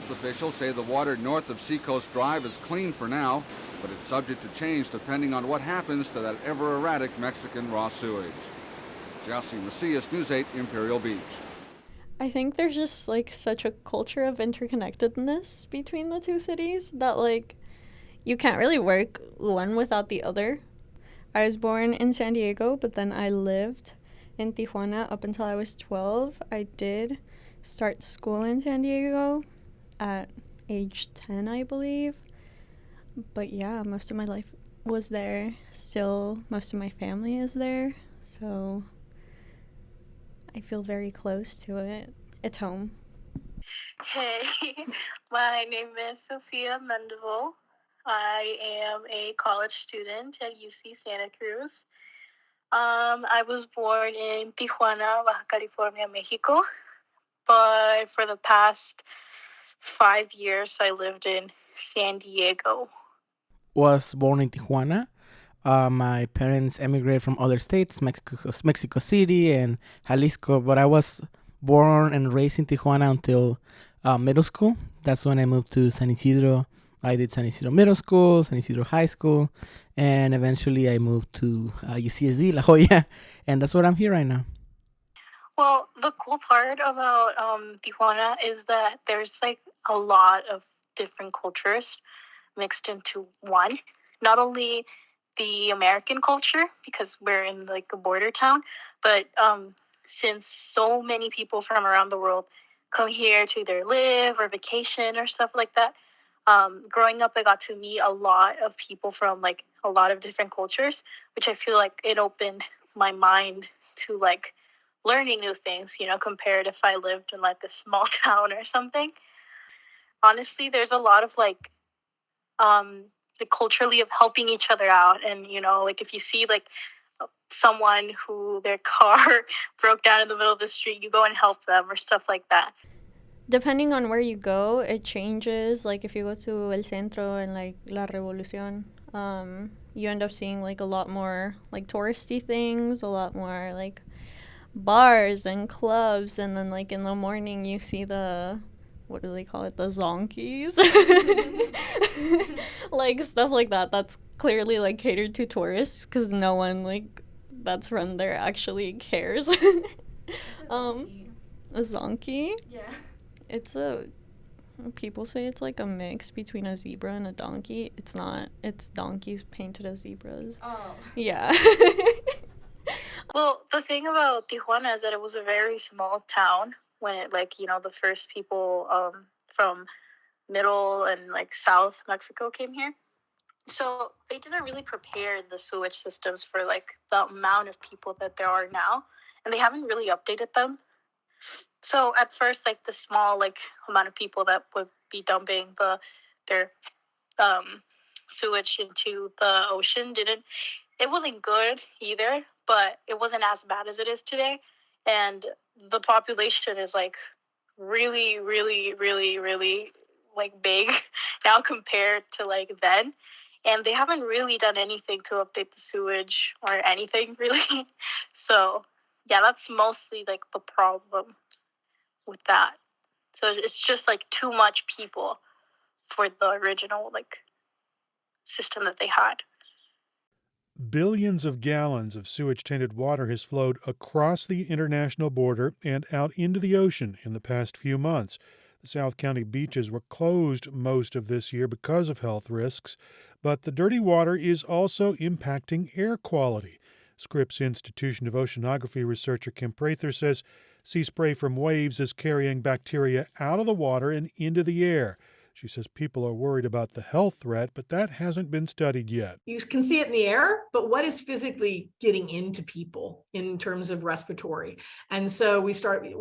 Health officials say the water north of Seacoast Drive is clean for now, but it's subject to change depending on what happens to that ever-erratic Mexican raw sewage. Jesse Macias, News 8, Imperial Beach. I think there's just like such a culture of interconnectedness between the two cities that like you can't really work one without the other. I was born in San Diego, but then I lived in Tijuana up until I was 12. I did start school in San Diego at age 10, I believe. But yeah, most of my life was there. Still, most of my family is there. So I feel very close to it. It's home. Hey, my name is Sophia Mendeval. I am a college student at UC Santa Cruz. I was born in Tijuana, Baja California, Mexico. But for the past 5 years, I lived in San Diego. Was born in Tijuana. My parents emigrated from other states, Mexico City and Jalisco, but I was born and raised in Tijuana until middle school. That's when I moved to San Isidro. I did San Isidro Middle School, San Isidro High School, and eventually I moved to UCSD, La Jolla, and that's what I'm here right now. Well, the cool part about Tijuana is that there's like a lot of different cultures mixed into one. Not only the American culture, because we're in like a border town, but since so many people from around the world come here to either live or vacation or stuff like that, growing up, I got to meet a lot of people from like a lot of different cultures, which I feel like it opened my mind to like learning new things, compared if I lived in like a small town or something. Honestly, there's a lot of like culturally of helping each other out, and like if you see like someone who their car broke down in the middle of the street, you go and help them or stuff like that. Depending on where you go, it changes. Like if you go to El Centro and like La Revolucion, you end up seeing like a lot more like touristy things, a lot more like bars and clubs, and then like in the morning you see the, what do they call it, the zonkies. Like stuff like that that's clearly like catered to tourists because no one like that's from there actually cares. A zonky. Yeah. It's a, people say it's like a mix between a zebra and a donkey. It's not. It's donkeys painted as zebras. Oh. Yeah. Well, the thing about Tijuana is that it was a very small town when it like, the first people from middle and like South Mexico came here. So they didn't really prepare the sewage systems for like the amount of people that there are now, and they haven't really updated them. So at first, like the small like amount of people that would be dumping their sewage into the ocean it wasn't good either, but it wasn't as bad as it is today. And the population is like really, really, really, really like big now compared to like then. And they haven't really done anything to update the sewage or anything really. So yeah, that's mostly like the problem with that. So it's just like too much people for the original like system that they had. Billions of gallons of sewage-tainted water has flowed across the international border and out into the ocean in the past few months. The South County beaches were closed most of this year because of health risks, but the dirty water is also impacting air quality. Scripps Institution of Oceanography researcher Kim Prather says sea spray from waves is carrying bacteria out of the water and into the air. She says people are worried about the health threat, but that hasn't been studied yet. You can see it in the air, but what is physically getting into people in terms of respiratory? And so we're starting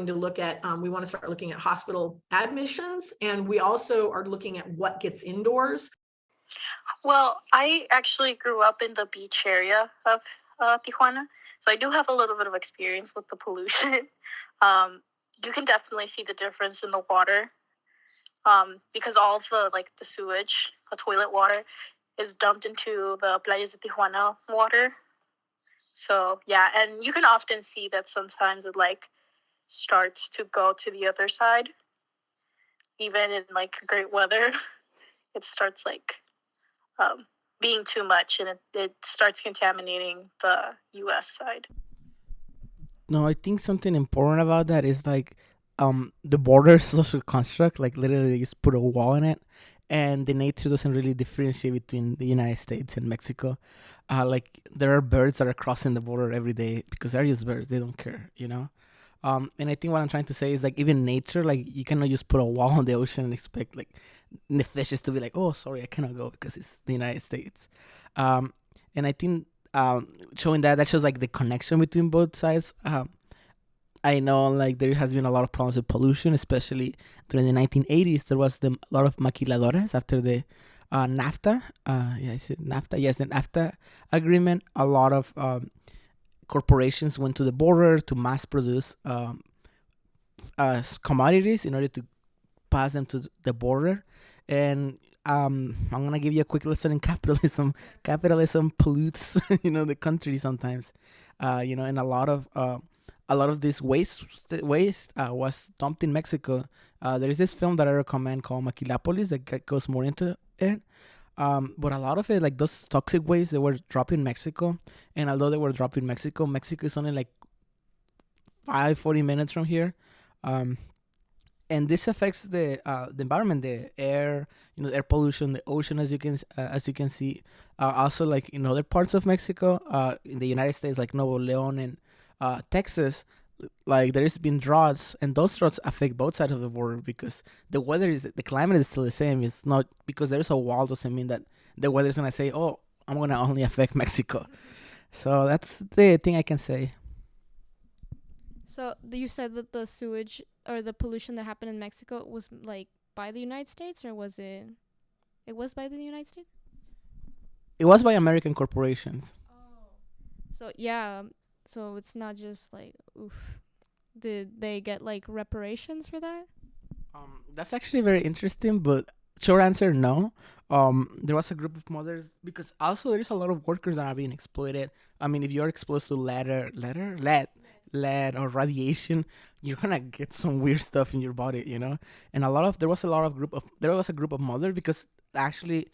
to look at, we want to start looking at hospital admissions, and we also are looking at what gets indoors. Well, I actually grew up in the beach area of Tijuana, so I do have a little bit of experience with the pollution. You can definitely see the difference in the water. Because all of the sewage, the toilet water, is dumped into the Playas de Tijuana water. So yeah, and you can often see that sometimes it like starts to go to the other side. even in like great weather, it starts like being too much, and it starts contaminating the U.S. side. No, I think something important about that is like the border is a social construct. Like literally, they just put a wall in it, and the nature doesn't really differentiate between the United States and Mexico. Like there are birds that are crossing the border every day because they're just birds. They don't care, you know. And I think what I'm trying to say is like even nature, like you cannot just put a wall on the ocean and expect like the fishes to be like, oh, sorry, I cannot go because it's the United States. Um, and I think showing that shows like the connection between both sides. I know like there has been a lot of problems with pollution, especially during the 1980s. There was a lot of maquiladoras after the NAFTA. Yeah, I said NAFTA. Yes, the NAFTA agreement. A lot of corporations went to the border to mass produce commodities in order to pass them to the border. And I'm gonna give you a quick lesson in capitalism. Capitalism pollutes, the country sometimes. And a lot of this waste was dumped in Mexico. There is this film that I recommend called Maquilapolis that goes more into it. But a lot of it, like those toxic waste, they were dropped in Mexico. And although they were dropped in Mexico, Mexico is only like 40 minutes from here. And this affects the environment, the air, air pollution, the ocean, as you can see. Also, like in other parts of Mexico, in the United States, like Nuevo León and Texas, like there's been droughts, and those droughts affect both sides of the border because the climate is still the same. It's not because there's a wall doesn't mean that the weather is gonna say, oh, I'm gonna only affect Mexico. So that's the thing I can say. So you said that the sewage or the pollution that happened in Mexico was like by the United States, or was it? It was by the United States. It was by American corporations. So yeah, so it's not just like, oof. Did they get like reparations for that? That's actually very interesting, but short answer, no. There was a group of mothers because also there's a lot of workers that are being exploited. I mean, if you're exposed to lead or radiation, you're gonna get some weird stuff in your body, And there was a group of mothers because actually,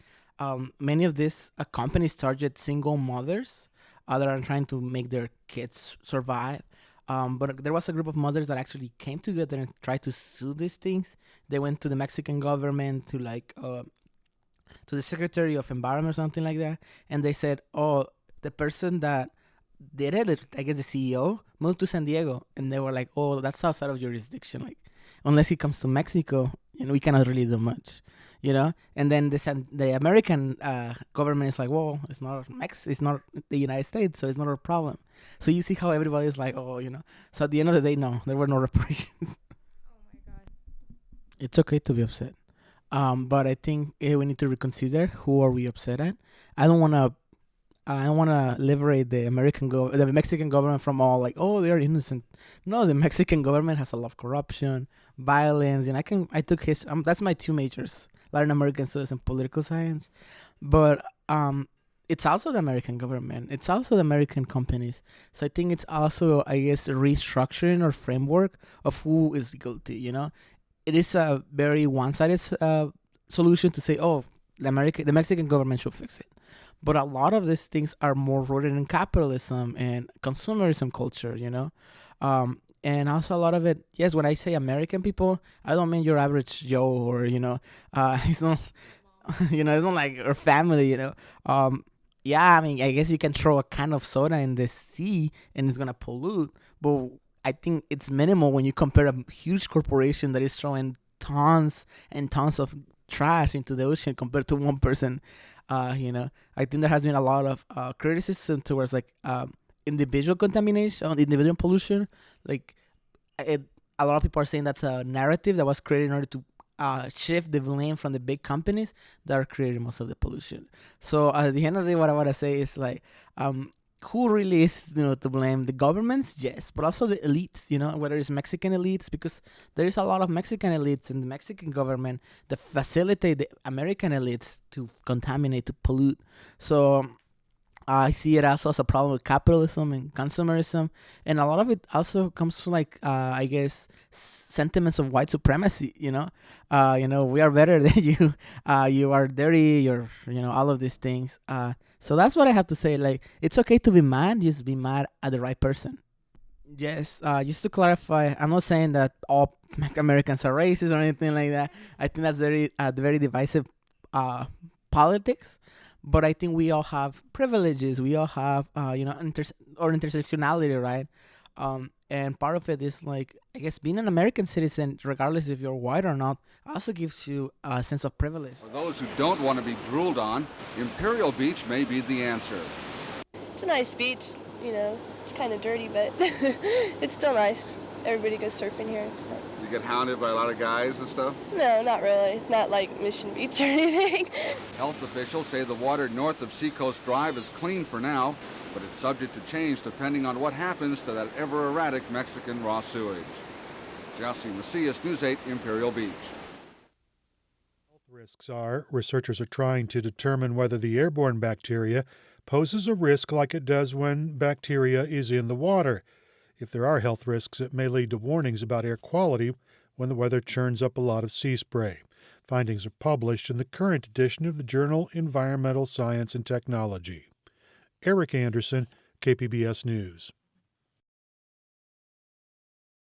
many of these companies target single mothers that are trying to make their kids survive. But there was a group of mothers that actually came together and tried to sue these things. They went to the Mexican government, to to the Secretary of Environment or something like that, and they said, "Oh, the person that did it, I guess the CEO, moved to San Diego," and they were like, "Oh, that's outside of jurisdiction. Like, unless he comes to Mexico, we cannot really do much." And then the American government is like, well, it's not the United States, so it's not a problem. So you see how everybody is like, oh, So at the end of the day, no, there were no reparations. Oh my god. It's okay to be upset, but I think we need to reconsider who are we upset at. I don't want to liberate the Mexican government from all like, oh, they are innocent. No, the Mexican government has a lot of corruption, violence, and I took that's my two majors. Latin American studies and political science, but it's also the American government. It's also the American companies. So I think it's also, I guess, a restructuring or framework of who is guilty. It is a very one-sided solution to say, oh, the Mexican government should fix it. But a lot of these things are more rooted in capitalism and consumerism culture. And also a lot of it, yes, when I say American people, I don't mean your average Joe or, it's not, it's not like your family, Yeah, I mean, I guess you can throw a can of soda in the sea and it's going to pollute. But I think it's minimal when you compare a huge corporation that is throwing tons and tons of trash into the ocean compared to one person. I think there has been a lot of criticism towards like individual contamination, individual pollution. Like a lot of people are saying that's a narrative that was created in order to shift the blame from the big companies that are creating most of the pollution. So at the end of the day, what I want to say is like, who really is to blame? The governments, yes, but also the elites. Whether it's Mexican elites, because there is a lot of Mexican elites in the Mexican government that facilitate the American elites to contaminate, to pollute. So I see it also as a problem with capitalism and consumerism, and a lot of it also comes from like I guess sentiments of white supremacy. We are better than you. You are dirty. You're all of these things. So that's what I have to say. Like it's okay to be mad, just be mad at the right person. Yes, just to clarify, I'm not saying that all Americans are racist or anything like that. I think that's very divisive politics. But I think we all have privileges. We all have, intersectionality, right? And part of it is like, I guess, being an American citizen, regardless if you're white or not, also gives you a sense of privilege. For those who don't want to be drooled on, Imperial Beach may be the answer. It's a nice beach, it's kind of dirty, but it's still nice. Everybody goes surfing here. So. You get hounded by a lot of guys and stuff? No, not really. Not like Mission Beach or anything. Health officials say the water north of Seacoast Drive is clean for now, but it's subject to change depending on what happens to that ever-erratic Mexican raw sewage. Jesse Macias, News 8, Imperial Beach. Health risks are, researchers are trying to determine whether the airborne bacteria poses a risk like it does when bacteria is in the water. If there are health risks, it may lead to warnings about air quality when the weather churns up a lot of sea spray. Findings are published in the current edition of the journal Environmental Science and Technology. Eric Anderson, KPBS News.